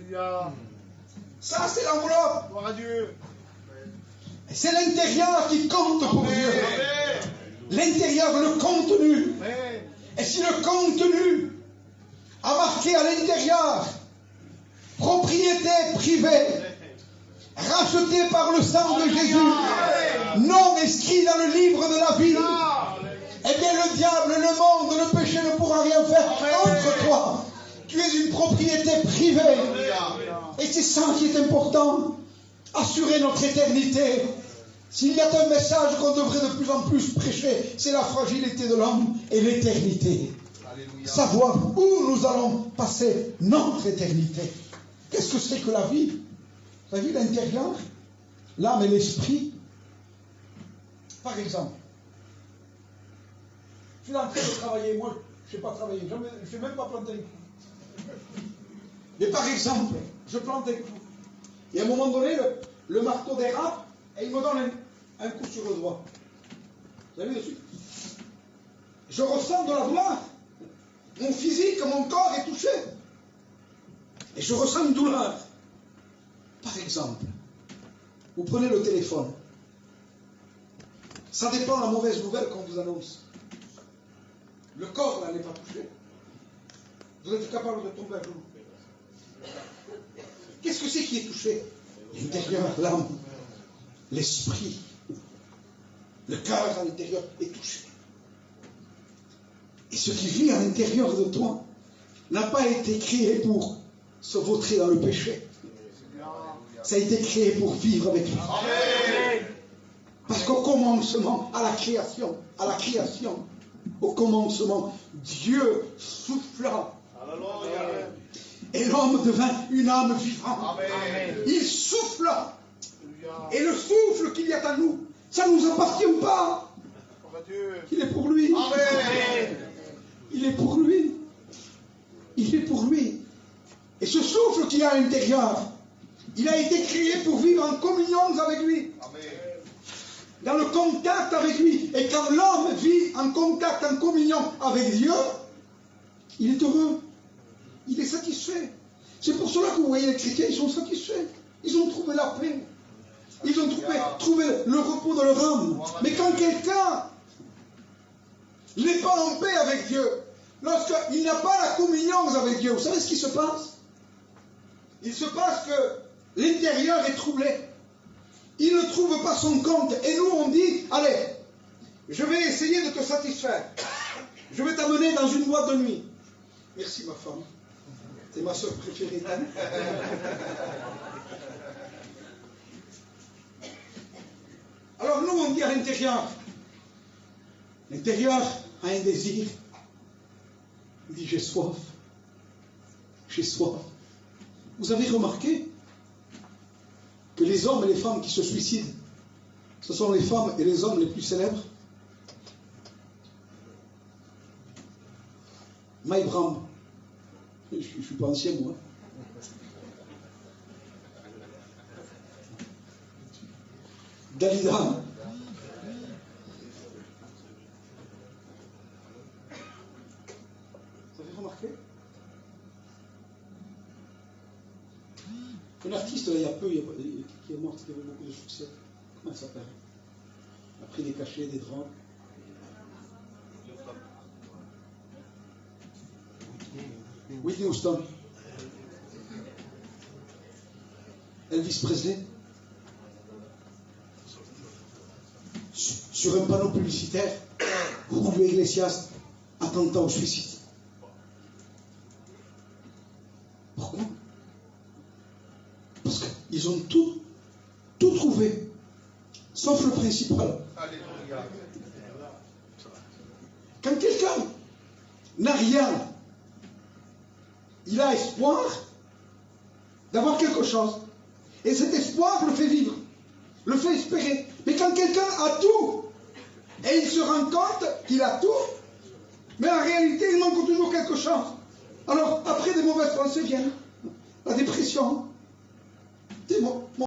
Alléluia. Ça, c'est l'enveloppe. Gloire à Dieu. C'est l'intérieur qui compte pour Amen. Dieu. Amen. L'intérieur, le contenu. Amen. Et si le contenu a marqué à l'intérieur propriété privée, rachetée par le sang de Jésus, nom inscrit dans le livre de la vie, eh bien le diable, le monde, le péché ne pourra rien faire contre toi. Tu es une propriété privée. Et c'est ça qui est important. Assurer notre éternité. S'il y a un message qu'on devrait de plus en plus prêcher, c'est la fragilité de l'homme et l'éternité. Alléluia. Savoir où nous allons passer notre éternité. Qu'est-ce que c'est que la vie? La vie, l'intérieur, l'âme et l'esprit. Par exemple, je suis en train de travailler, moi je ne sais pas travailler, je ne sais même pas planter un clou. Mais par exemple, je plante un clou. Et à un moment donné, le marteau dérape et il me donne un coup sur le doigt. Vous avez vu dessus? Je ressens de la douleur. Mon physique, mon corps est touché. Et je ressens une douleur. Par exemple, vous prenez le téléphone. Ça dépend de la mauvaise nouvelle qu'on vous annonce. Le corps, là, n'est pas touché. Vous êtes capable de tomber à genoux. Qu'est-ce que c'est qui est touché? L'intérieur, l'âme, l'esprit, le cœur à l'intérieur est touché. Et ce qui vit à l'intérieur de toi n'a pas été créé pour se vautrer dans le péché. Ça a été créé pour vivre avec lui. Parce qu'au commencement, à la création, au commencement, Dieu souffla. Et l'homme devint une âme vivante. Amen. Il souffla. Et le souffle qu'il y a à nous, ça ne nous appartient pas. Gloire à Dieu. Il est pour lui. Amen. Il est pour lui. Il est pour lui. Et ce souffle qu'il y a à l'intérieur, il a été créé pour vivre en communion avec lui. Amen. Dans le contact avec lui. Et quand l'homme vit en contact, en communion avec Dieu, il est heureux. Il est satisfait. C'est pour cela que vous voyez les chrétiens, ils sont satisfaits. Ils ont trouvé la paix. Ils ont trouvé le repos de leur âme. Mais quand quelqu'un n'est pas en paix avec Dieu, lorsqu'il n'a pas la communion avec Dieu, vous savez ce qui se passe? Il se passe que l'intérieur est troublé. Il ne trouve pas son compte. Et nous, on dit, allez, je vais essayer de te satisfaire. Je vais t'amener dans une boîte de nuit. Merci ma femme. C'est ma soeur préférée. Alors nous, on dit à l'intérieur. L'intérieur a un désir. Il dit, j'ai soif. J'ai soif. Vous avez remarqué que les hommes et les femmes qui se suicident, ce sont les femmes et les hommes les plus célèbres? Maïbram. Je ne suis pas ancien, moi. Dalida. Vous avez remarqué? Un artiste, il y a peu, qui est mort, qui avait beaucoup de succès. Comment elle s'appelle? Elle a pris des cachets, des drogues. Whitney Houston. Elvis Presley. Sur un panneau publicitaire, Julio Iglesias, attentat au suicide. Pourquoi? Parce qu'ils ont tout trouvé, sauf le principal. Alléluia. Quand quelqu'un n'a rien, il a espoir d'avoir quelque chose. Et cet espoir le fait vivre, le fait espérer. Mais quand quelqu'un a tout, et il se rend compte qu'il a tout, mais en réalité il manque toujours quelque chose. Alors après des mauvaises pensées viennent, la dépression.